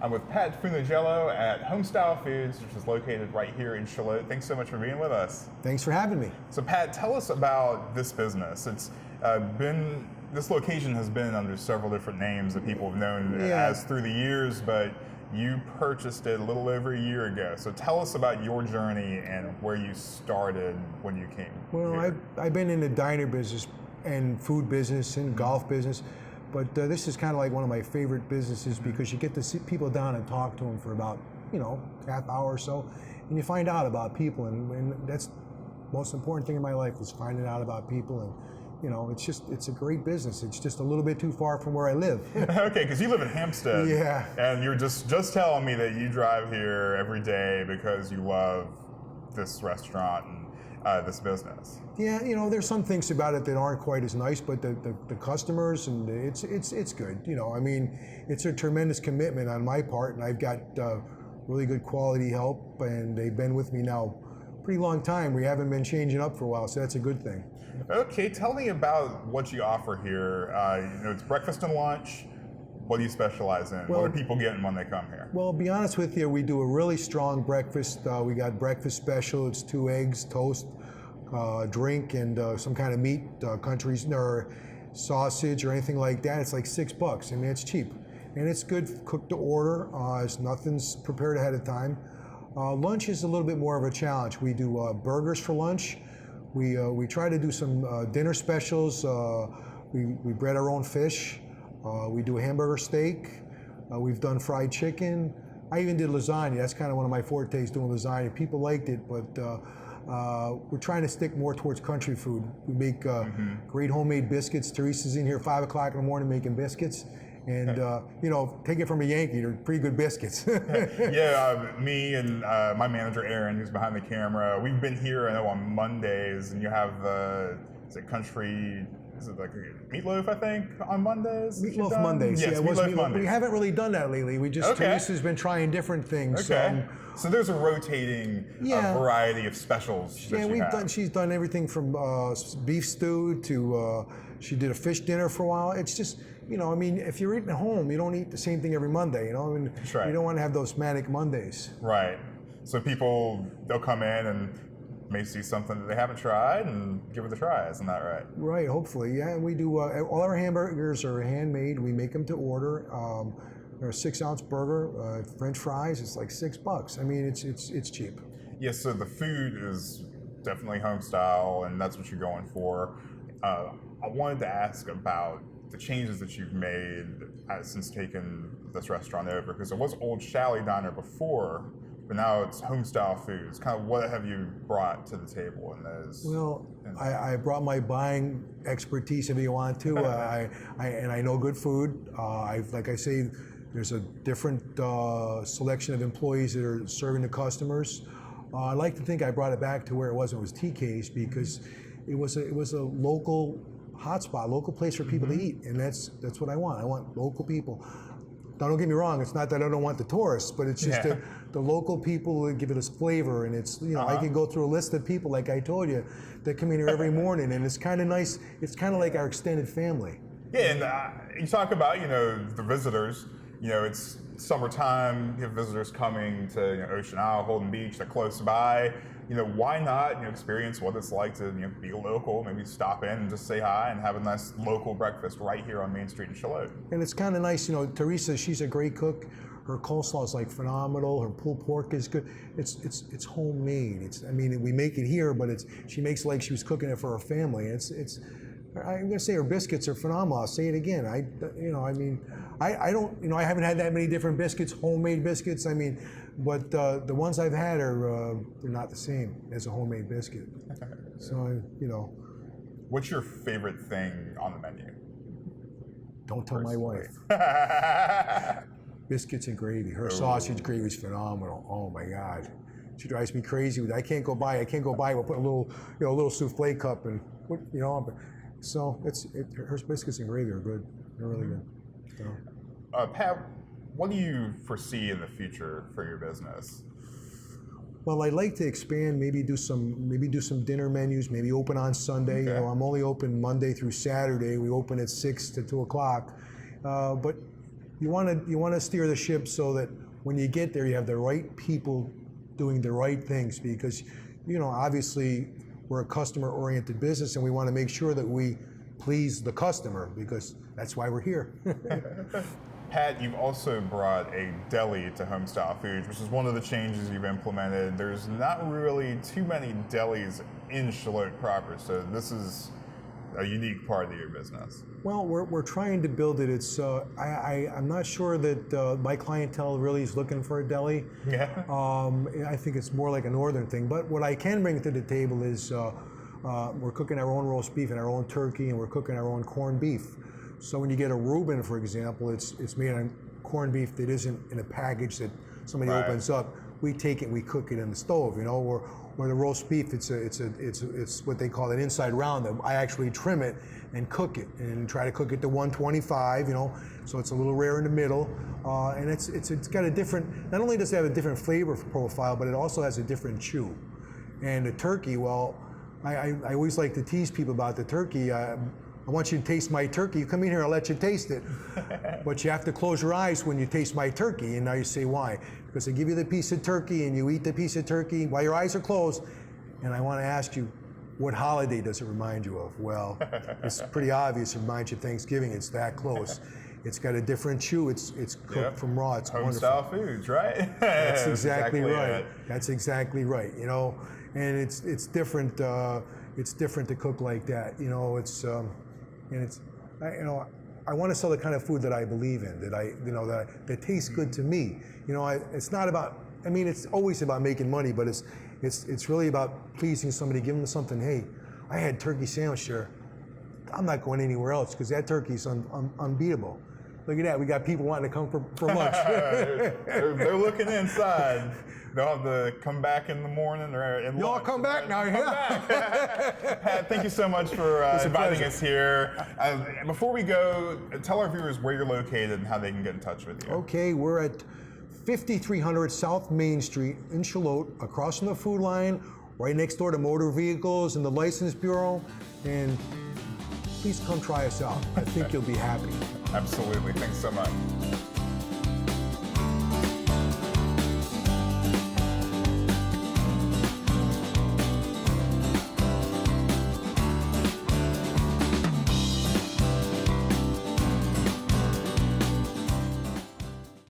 I'm with Pat Funigiello at Homestyle Foods, which is located right here in Shallotte. Thanks so much for being with us. Thanks for having me. So Pat, tell us about this business. This location has been under several different names that people have known as through the years, but you purchased it a little over a year ago. So tell us about your journey and where you started when you came here. I've been in the diner business and food business and golf business, but this is kind of like one of my favorite businesses because you get to sit people down and talk to them for about, half hour or so, and you find out about people, and that's the most important thing in my life is finding out about people. And it's a great business. It's just a little bit too far from where I live. Okay, because you live in Hampstead. Yeah. And you're just telling me that you drive here every day because you love this restaurant and this business. Yeah, there's some things about it that aren't quite as nice, but the customers, and it's good. It's a tremendous commitment on my part, and I've got really good quality help, and they've been with me now a pretty long time. We haven't been changing up for a while, so that's a good thing. Okay, tell me about what you offer here. It's breakfast and lunch. What do you specialize in? What are people getting when they come here? Well, to be honest with you, we do a really strong breakfast. We got breakfast special. It's 2 eggs, toast, drink, and some kind of meat, countries or sausage or anything like that. It's like $6. I mean, it's cheap, and it's good cooked to order. Nothing's prepared ahead of time. Lunch is a little bit more of a challenge. We do burgers for lunch. We try to do some dinner specials. We bread our own fish. We do a hamburger steak. We've done fried chicken. I even did lasagna. That's kind of one of my fortes, doing lasagna. People liked it, but we're trying to stick more towards country food. We make great homemade biscuits. Teresa's in here 5 o'clock in the morning making biscuits. And, take it from a Yankee, they're pretty good biscuits. Me and my manager, Aaron, who's behind the camera, we've been here, I know, on Mondays, and you have is it like a meatloaf, I think, on Mondays? Meatloaf Mondays. Yes, meatloaf Mondays. We haven't really done that lately. Teresa's been trying different things. Okay. So there's a rotating variety of specials. She's done everything from beef stew to, she did a fish dinner for a while. It's just, if you're eating at home, you don't eat the same thing every Monday, That's right. You don't want to have those manic Mondays. Right. So they'll come in and may see something that they haven't tried and give it a try. Isn't that right? Right, hopefully. Yeah, and we do, all our hamburgers are handmade. We make them to order. They're a 6-ounce burger, French fries, it's like $6. I mean, it's cheap. Yes, so the food is definitely home style, and that's what you're going for. I wanted to ask about the changes that you've made since taking this restaurant over, because it was Old Shallotte Diner before, but now it's Homestyle Foods. Kind of what have you brought to the table in those? Well, I brought my buying expertise, if you want to. I know good food. Like I say, there's a different selection of employees that are serving the customers. I like to think I brought it back to where it was TK's, because it was a local hotspot, local place for people to eat, and that's what I want. I want local people. Now, don't get me wrong, it's not that I don't want the tourists, but it's just the local people that give it its flavor, and it's, I can go through a list of people, like I told you, that come in here every morning, and it's kind of nice. It's kind of like our extended family. Yeah, and you talk about, the visitors, it's summertime, you have visitors coming to Ocean Isle, Holden Beach, they're close by. Why not experience what it's like to be a local, maybe stop in and just say hi and have a nice local breakfast right here on Main Street in Shallotte. And it's kind of nice, Teresa, she's a great cook. Her coleslaw is like phenomenal. Her pulled pork is good. It's homemade. We make it here, but she makes it like she was cooking it for her family. I'm gonna say her biscuits are phenomenal. I'll say it again. I haven't had that many different biscuits, homemade biscuits. But the ones I've had are they're not the same as a homemade biscuit. So What's your favorite thing on the menu? Don't tell my wife. Biscuits and gravy. Her sausage gravy is phenomenal. Oh my God. She drives me crazy with it. I can't go by. We'll put a little souffle cup and So her biscuits and gravy are good. They're really good. So. Pat, what do you foresee in the future for your business? Well, I'd like to expand. Maybe do some dinner menus. Maybe open on Sunday. Okay. I'm only open Monday through Saturday. We open at 6 to 2 o'clock. But you want to steer the ship so that when you get there, you have the right people doing the right things, because obviously we're a customer-oriented business, and we want to make sure that we please the customer, because that's why we're here. Pat, you've also brought a deli to Homestyle Foods, which is one of the changes you've implemented. There's not really too many delis in Shallotte proper, so this is a unique part of your business. Well, we're trying to build it. It's I'm not sure that my clientele really is looking for a deli. Yeah. I think it's more like a northern thing. But what I can bring to the table is we're cooking our own roast beef and our own turkey, and we're cooking our own corned beef. So when you get a Reuben, for example, it's made on corned beef that isn't in a package that somebody opens up. We take it and we cook it in the stove. Where the roast beef, it's what they call an inside round. I actually trim it and cook it, and try to cook it to 125. So it's a little rare in the middle, and it's got a different. Not only does it have a different flavor profile, but it also has a different chew. And the turkey, well, I always like to tease people about the turkey. I want you to taste my turkey. You come in here, I'll let you taste it. But you have to close your eyes when you taste my turkey. And now you say, why? Because I give you the piece of turkey and you eat the piece of turkey while your eyes are closed. And I want to ask you, what holiday does it remind you of? Well, it's pretty obvious. It reminds you of Thanksgiving. It's that close. It's got a different chew. It's cooked from raw. It's Homestyle Foods, right? That's exactly right. That's exactly right. And it's different. It's different to cook like that. I want to sell the kind of food that I believe in, that tastes good to me. It's not about. It's always about making money, but it's really about pleasing somebody, giving them something. Hey, I had turkey sandwich there. I'm not going anywhere else because that turkey's unbeatable. Look at that. We got people wanting to come for lunch. they're looking inside. They'll have to come back in the morning or in Y'all lunch. come back now, yeah. Pat, thank you so much for inviting us here. Before we go, tell our viewers where you're located and how they can get in touch with you. Okay, we're at 5300 South Main Street in Shallotte, across from the food line, right next door to Motor Vehicles and the License Bureau. And please come try us out. I think you'll be happy. Absolutely. Thanks so much.